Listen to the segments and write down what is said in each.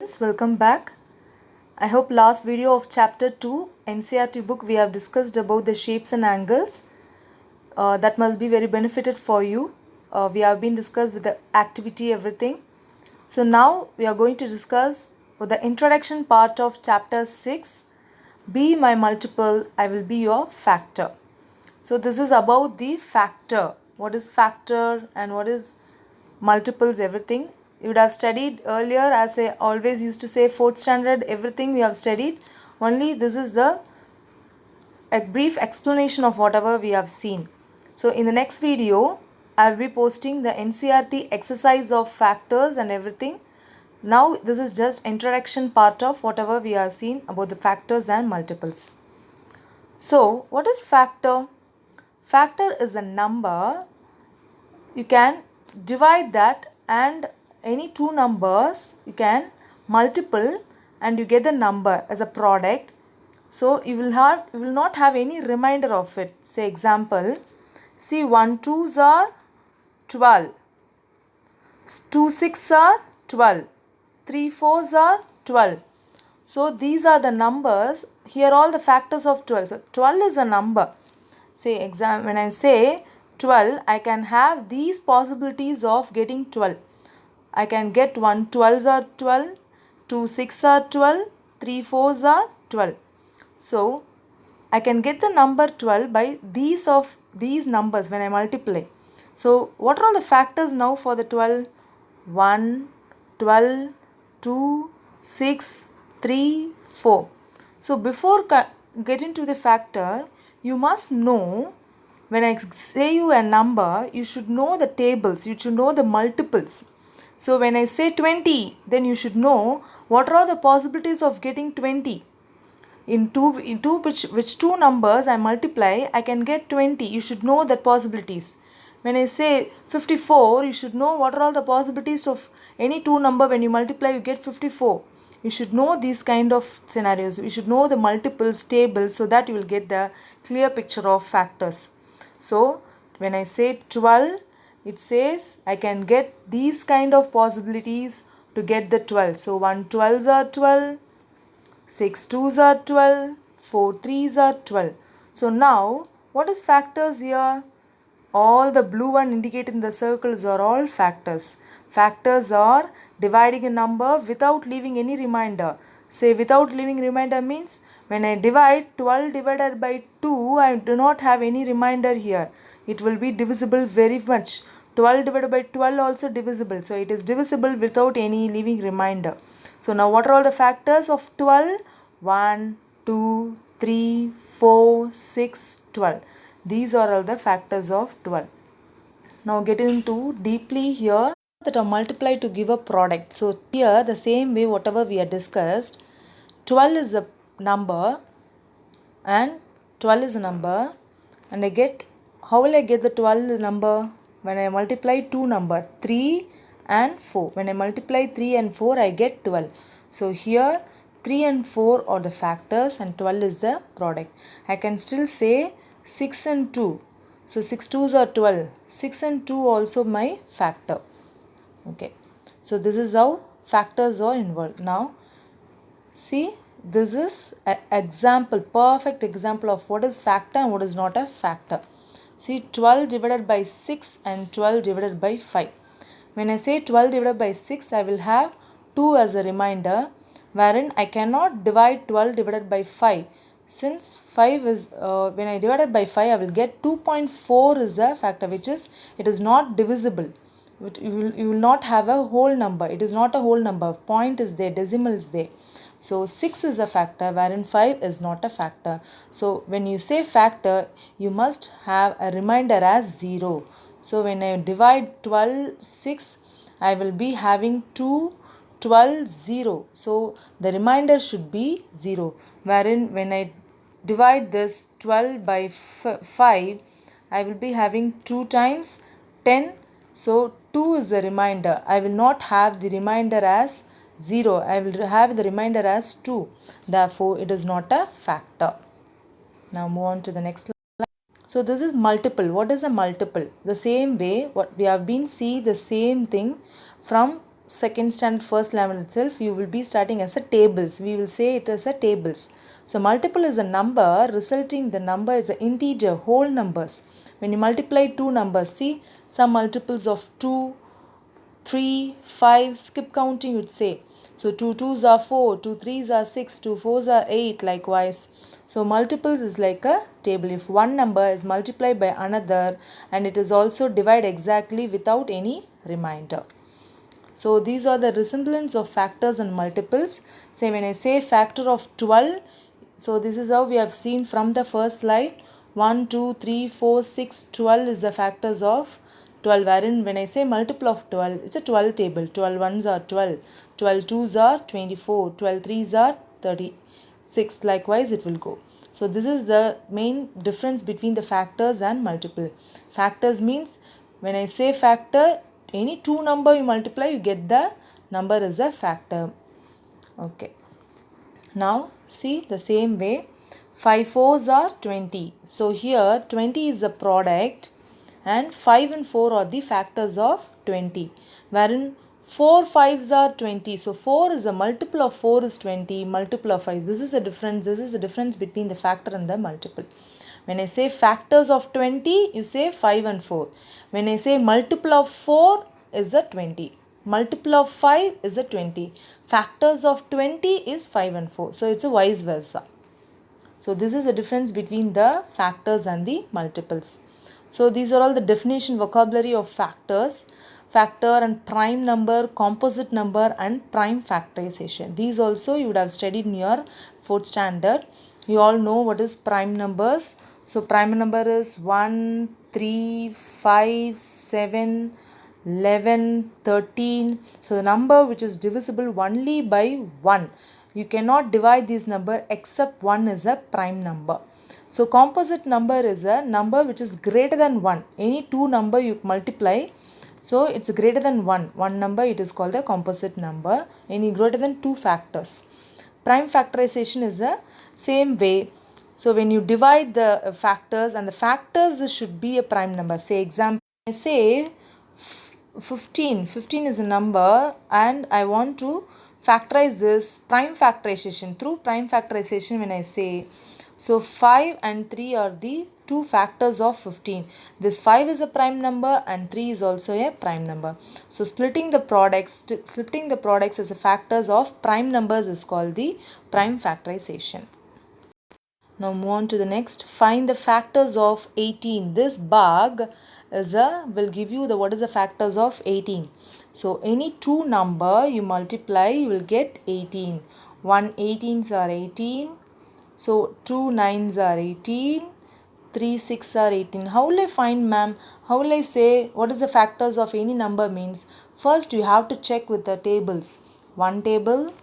Welcome back. I hope last video of chapter 2 NCERT book we have discussed about the shapes and angles. That must be very benefited for you. We have been discussed with the activity everything. So now we are going to discuss with the introduction part of chapter 6. Be my multiple, I will be your factor. So this is about the factor. What is factor and what is multiples, everything. You would have studied earlier, as I always used to say, 4th standard, everything we have studied. Only this is a brief explanation of whatever we have seen. So in the next video, I will be posting the NCERT exercise of factors and everything. Now this is just introduction part of whatever we have seen about the factors and multiples. So what is factor? Factor is a number. You can divide that and any two numbers you can multiple and you get the number as a product. So you will not have any remainder of it. Say example, see 1 2s are 12, 2 6 are 12, 3 4s are 12. So these are the numbers. Here all the factors of 12. So 12 is a number. Say when I say 12, I can have these possibilities of getting 12. I can get 1 12s are 12, 2 6 are 12, 3 4s are 12. So I can get the number 12 by these numbers when I multiply. So what are all the factors now for the 12? 1, 12, 2, 6, 3, 4. So before getting to the factor, you must know, when I say you a number, you should know the tables, you should know the multiples. So when I say 20, then you should know what are the possibilities of getting 20. Which two numbers I multiply, I can get 20. You should know that possibilities. When I say 54, you should know what are all the possibilities of any two number. When you multiply, you get 54. You should know these kind of scenarios. You should know the multiples tables so that you will get the clear picture of factors. So when I say 12, it says I can get these kind of possibilities to get the 12. So 1 12s are 12, 6 2s are 12, 4 3s are 12. So now what is factors here? All the blue one indicated in the circles are all factors. Factors are dividing a number without leaving any remainder. Say without leaving remainder means when I divide 12 divided by 2, I do not have any remainder here. It will be divisible very much. 12 divided by 12 also divisible. So it is divisible without any leaving remainder. So now what are all the factors of 12? 1, 2, 3, 4, 6, 12. These are all the factors of 12. Now getting into deeply here that are multiplied to give a product. So here the same way whatever we have discussed, 12 is a number and 12 is a number, and I get, how will I get the 12 number? When I multiply two number 3 and 4. When I multiply 3 and 4, I get 12. So here 3 and 4 are the factors and 12 is the product. I can still say 6 and 2. So 6 2s are 12. 6 and 2 also my factor. Okay. So this is how factors are involved. Now see, this is an example, perfect example of what is factor and what is not a factor. See 12 divided by 6 and 12 divided by 5. When I say 12 divided by 6, I will have 2 as a remainder, wherein I cannot divide 12 divided by 5. Since 5 is, when I divided by 5, I will get 2.4 is a factor, which is, it is not divisible. You will not have a whole number. It is not a whole number. Point is there, decimal is there. So 6 is a factor, wherein 5 is not a factor. So when you say factor, you must have a remainder as 0. So when I divide 12 6, I will be having 2 12 0. So the remainder should be 0. Wherein when I divide this 12 by 5, I will be having 2 times 10. So 2 is a remainder. I will not have the remainder as 0. I will have the remainder as 2. Therefore, it is not a factor. Now move on to the next slide. So this is multiple. What is a multiple? The same way what we have been see the same thing from second standard first level itself, you will be starting as a tables. We will say it as a tables. So multiple is a number resulting, the number is an integer, whole numbers. When you multiply two numbers, see some multiples of 2, 3, 5, skip counting you would say. So 2 2s are 4, 2 3s are 6, 2 4s are 8, likewise. So multiples is like a table. If one number is multiplied by another and it is also divided exactly without any remainder. So these are the resemblance of factors and multiples. Say when I say factor of 12, so this is how we have seen from the first slide. 1, 2, 3, 4, 6, 12 is the factors of 12, wherein when I say multiple of 12, it's a 12 table. 12 ones are 12, 12 twos are 24, 12 threes are 36. Likewise it will go. So this is the main difference between the factors and multiple. Factors means when I say factor, any two number you multiply, you get the number as a factor. Okay. Now see the same way, 5 fours are 20. So here 20 is the product and 5 and 4 are the factors of 20, wherein 4 fives are 20. So 4 is a multiple of 4 is 20, multiple of 5. This is the difference. This is the difference between the factor and the multiple. When I say factors of 20, you say 5 and 4. When I say multiple of 4 is a 20. Multiple of 5 is a 20. Factors of 20 is 5 and 4. So it's a vice versa. So this is the difference between the factors and the multiples. So these are all the definition vocabulary of factors. Factor and prime number, composite number and prime factorization. These also you would have studied in your 4th standard. You all know what is prime numbers. So prime number is 1, 3, 5, 7, 11, 13. So the number which is divisible only by 1. You cannot divide this number except 1 is a prime number. So composite number is a number which is greater than 1. Any two number you multiply, so it's greater than 1. One number, it is called a composite number. Any greater than two factors. Prime factorization is the same way. So when you divide the factors, and the factors should be a prime number. Say example, I say 15. 15 is a number and I want to factorize this. Prime factorization. Through prime factorization, when I say, so 5 and 3 are the two factors of 15. This 5 is a prime number and 3 is also a prime number. So splitting the products as a factors of prime numbers is called the prime factorization. Now move on to the next. Find the factors of 18. This bug will give you the what is the factors of 18. So any two number you multiply, you will get 18. 1 18s are 18. So 2 9s are 18. 3 6 are 18. How will I find, ma'am? How will I say what is the factors of any number means? First you have to check with the tables. 1 table,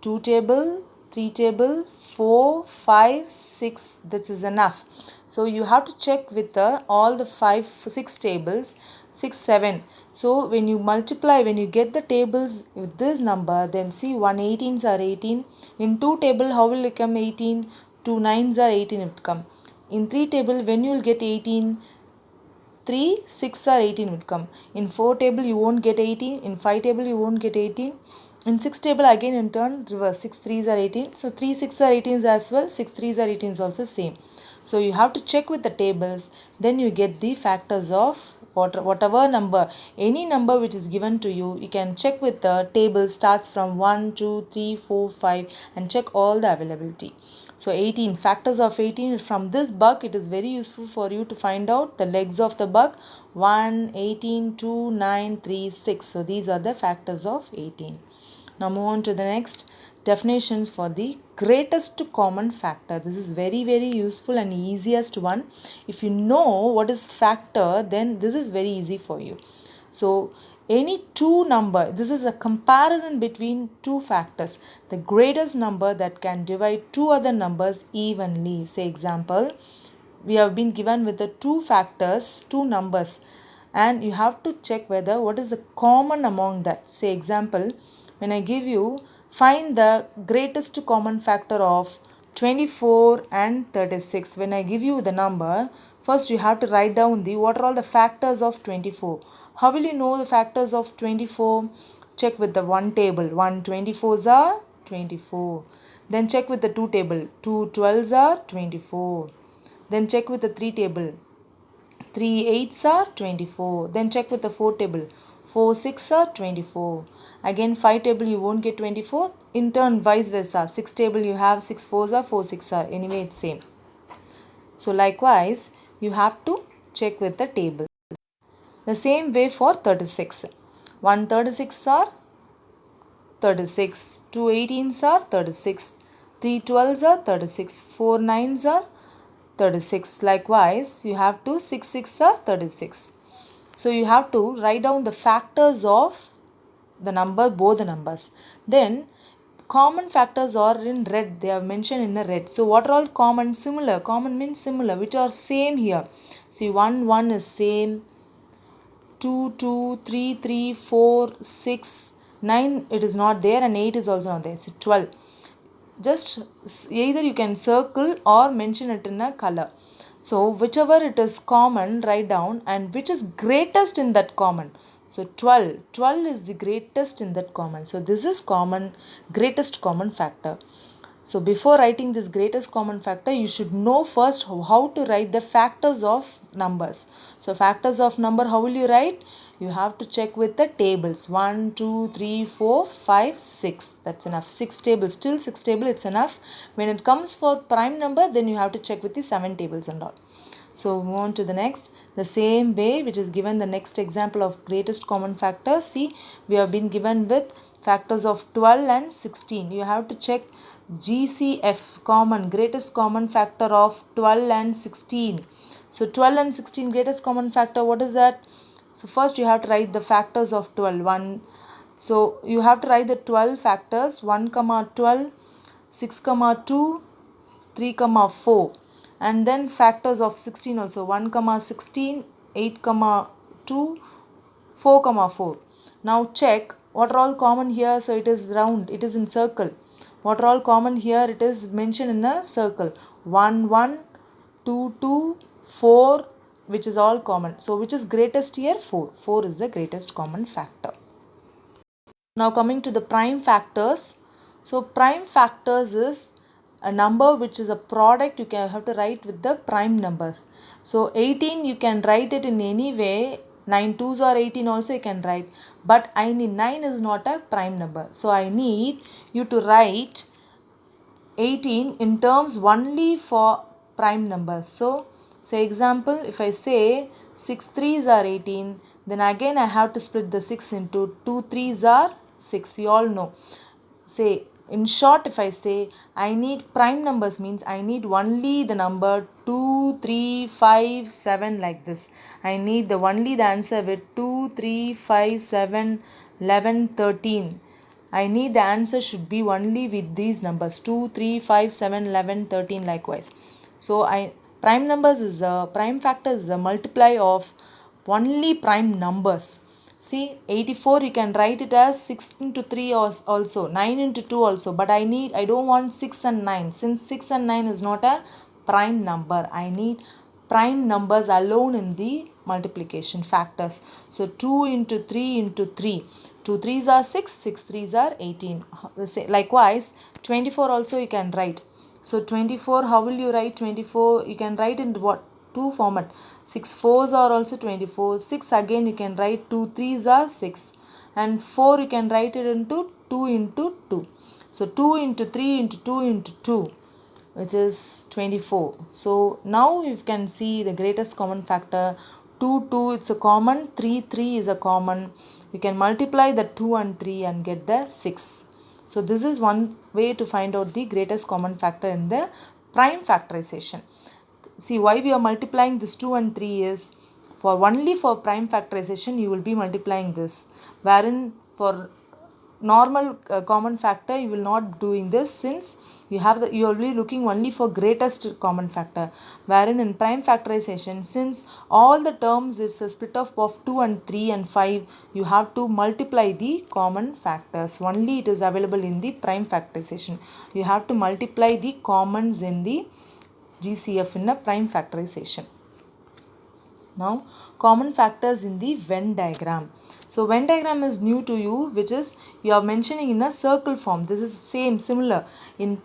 2 table, 3 table, 4, 5, 6. This is enough. So you have to check with all the 5, 6 tables, 6, 7. So when you multiply, when you get the tables with this number, then see 1 18s are 18. In 2 table, how will it come 18? 2 9s are 18 it will come. In 3 table, when you will get 18? 3, 6 or 18 would come. In 4 table you won't get 18. In 5 table you won't get 18. In 6 table again in turn reverse. 6 3s are 18. So 3 6 are 18s as well. 6 3s are 18s also same. So you have to check with the tables. Then you get the factors of whatever number. Any number which is given to you, you can check with the table starts from 1, 2, 3, 4, 5 and check all the availability. So 18 factors of 18. From this bug it is very useful for you to find out the legs of the bug. 1, 18, 2, 9, 3, 6. So these are the factors of 18. Now move on to the next definitions for the greatest common factor. This is very useful and easiest one. If you know what is factor, then this is very easy for you. So any two number, this is a comparison between two factors. The greatest number that can divide two other numbers evenly. Say example, we have been given with the two factors, two numbers, and you have to check whether what is the common among that. Say example, when I give you, find the greatest common factor of 24 and 36. When I give you the number, first you have to write down what are all the factors of 24. How will you know the factors of 24? check with the 1 table. 1 24s are 24. Then check with the 2 table. 2 12s are 24. Then check with the 3 table. 3 8s are 24. Then check with the 4 table. 4 6 are 24. Again 5 table you won't get 24. In turn vice versa. 6 table you have 6 4s are 4 6 are. Anyway it's same. So likewise you have to check with the table. The same way for 36. 1 36 are 36. 2 18s are 36. 3 12s are 36. 4 9s are 36. Likewise, you have to 6 6 are 36. So you have to write down the factors of the number, both the numbers. Then common factors are in red. They are mentioned in the red. So what are all common? Similar. Common means similar, which are same here. See, 1 1 is same. 2 2 3 3 4 6 9 it is not there, and 8 is also not there. So 12. Just either you can circle or mention it in a color. So whichever it is common, write down, and which is greatest in that common. So 12 is the greatest in that common. So this is common, greatest common factor. So before writing this greatest common factor, you should know first how to write the factors of numbers. So factors of number, how will you write? You have to check with the tables. 1, 2, 3, 4, 5, 6. That's enough. 6 tables. Still 6 table, it's enough. When it comes for prime number, then you have to check with the 7 tables and all. So move on to the next. The same way which is given the next example of greatest common factor. See, we have been given with factors of 12 and 16. You have to check GCF, common, greatest common factor of 12 and 16. So 12 and 16 greatest common factor, what is that? So first you have to write the factors of 12. So you have to write the 12 factors. 1 comma 12, 6 comma 2, 3 comma 4. And then factors of 16 also. 1 comma 16, 8 comma 2, 4 comma 4. Now check what are all common here. So it is round, it is in circle. What are all common here? It is mentioned in a circle. 1 1, 2 2, 4, which is all common. So which is greatest here? 4. 4 is the greatest common factor. Now coming to the prime factors. So prime factors is a number which is a product you can have to write with the prime numbers. So 18 you can write it in any way. 9 2s or 18 also you can write. But I need 9 is not a prime number. So I need you to write 18 in terms only for prime numbers. So say example, if I say 6 3s are 18, then again I have to split the 6 into 2 3s are 6. You all know. Say in short, if I say I need prime numbers means I need only the number 2 3 5 7 like this. I need only the answer with 2 3 5 7 11 13. I need the answer should be only with these numbers 2 3 5 7 11 13 likewise. So prime numbers is a prime factor is a multiply of only prime numbers. See, 84 you can write it as 6 into 3 also, 9 into 2 also, but I don't want 6 and 9. Since 6 and 9 is not a prime number, I need prime numbers alone in the multiplication factors. So 2 into 3 into 3. 2 3s are 6, 6 3s are 18. Likewise, 24 also you can write. So 24, how will you write 24? You can write in what? 2 format. 6 4s are also 24. 6 again you can write 2 3s are 6. And 4 you can write it into 2 into 2. So 2 into 3 into 2 into 2, which is 24. So now you can see the greatest common factor. 2 2 it's a common. 3 3 is a common. You can multiply the 2 and 3 and get the 6. So this is one way to find out the greatest common factor in the prime factorization. See, why we are multiplying this 2 and 3 is for only for prime factorization you will be multiplying this, wherein for normal common factor you will not doing this, since you will be looking only for greatest common factor, wherein in prime factorization, since all the terms is a split off of 2 and 3 and 5, you have to multiply the common factors. Only it is available in the prime factorization. You have to multiply the commons in the GCF in a prime factorization. Now, common factors in the Venn diagram. So, Venn diagram is new to you, which is you are mentioning in a circle form. This is similar. In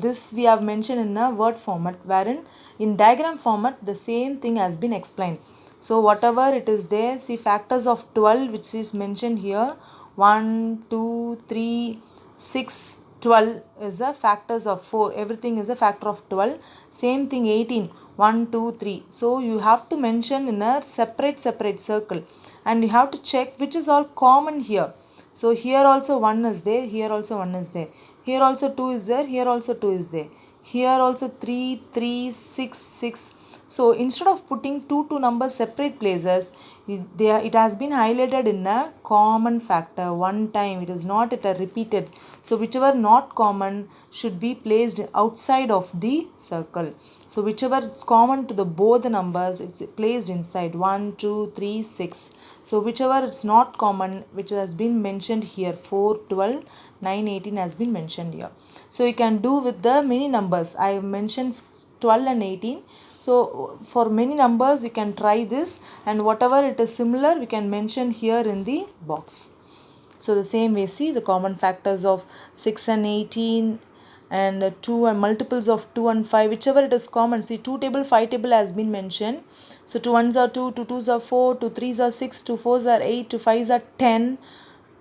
this we have mentioned in a word format, wherein in diagram format the same thing has been explained. So, whatever it is there, see factors of 12 which is mentioned here. 1, 2, 3, 6, 12 is a factors of 4. Everything is a factor of 12. Same thing 18. 1, 2, 3. So you have to mention in a separate circle, and you have to check which is all common here. So here also 1 is there, here also 1 is there, here also 2 is there, here also 2 is there, here also 3, 3, 6, 6. So instead of putting two numbers separate places, it has been highlighted in a common factor one time. It is not at a repeated. So whichever not common should be placed outside of the circle. So whichever is common to the both the numbers, it's placed inside 1, 2, 3, 6. So whichever it's not common, which has been mentioned here, 4, 12, 9, 18 has been mentioned here. So you can do with the many numbers. I have mentioned 12 and 18. So for many numbers you can try this, and whatever it is similar we can mention here in the box. So the same way, see the common factors of 6 and 18 and 2 and multiples of 2 and 5, whichever it is common. See 2 table, 5 table has been mentioned. So 2 1s are 2, 2 2s are 4, 2 3s are 6, 2 4s are 8, 2 5s are 10,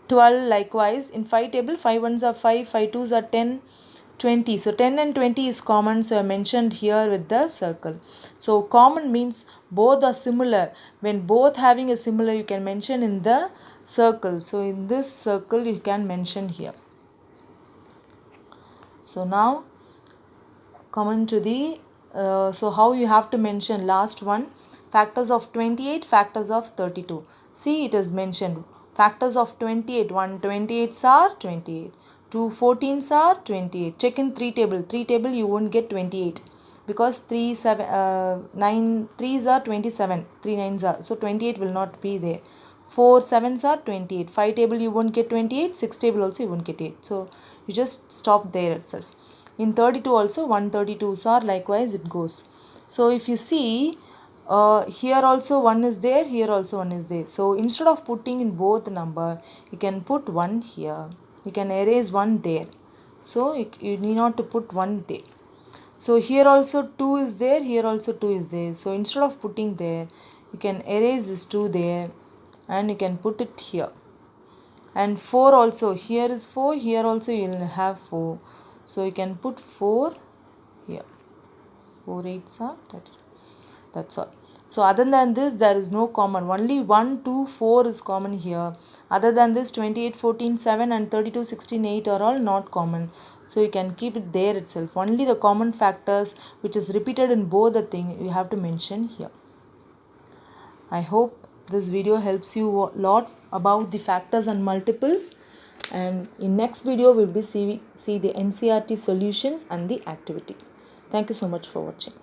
12 likewise. In 5 table, 5 1s are 5, 5 2s are 10, 20. So 10 and 20 is common, so I mentioned here with the circle. So common means both are similar. When both having a similar, you can mention in the circle. So in this circle you can mention here. So now coming to the so how you have to mention last one, factors of 28, factors of 32. See, it is mentioned factors of 28, 1 28s are 28, 2 14s are 28. Check in 3 table you won't get 28, because 3 7 9 3s are 27, 3 9s are, so 28 will not be there. 4 7s are 28. 5 table you won't get 28, 6 table also you won't get 8. So you just stop there itself. In 32 also 132s are likewise it goes. So if you see here also 1 is there, here also 1 is there. So instead of putting in both number, you can put 1 here. You can erase 1 there. So you need not to put 1 there. So here also 2 is there, here also 2 is there. So instead of putting there, you can erase this 2 there and you can put it here. And 4 also, here is 4, here also you will have 4. So you can put 4 here. 4 8s are 30. That's all. So other than this there is no common. Only 1, 2, 4 is common here. Other than this 28, 14, 7 and 32, 16, 8 are all not common. So you can keep it there itself. Only the common factors which is repeated in both the thing you have to mention here. I hope this video helps you a lot about the factors and multiples. And in next video we will see the NCERT solutions and the activity. Thank you so much for watching.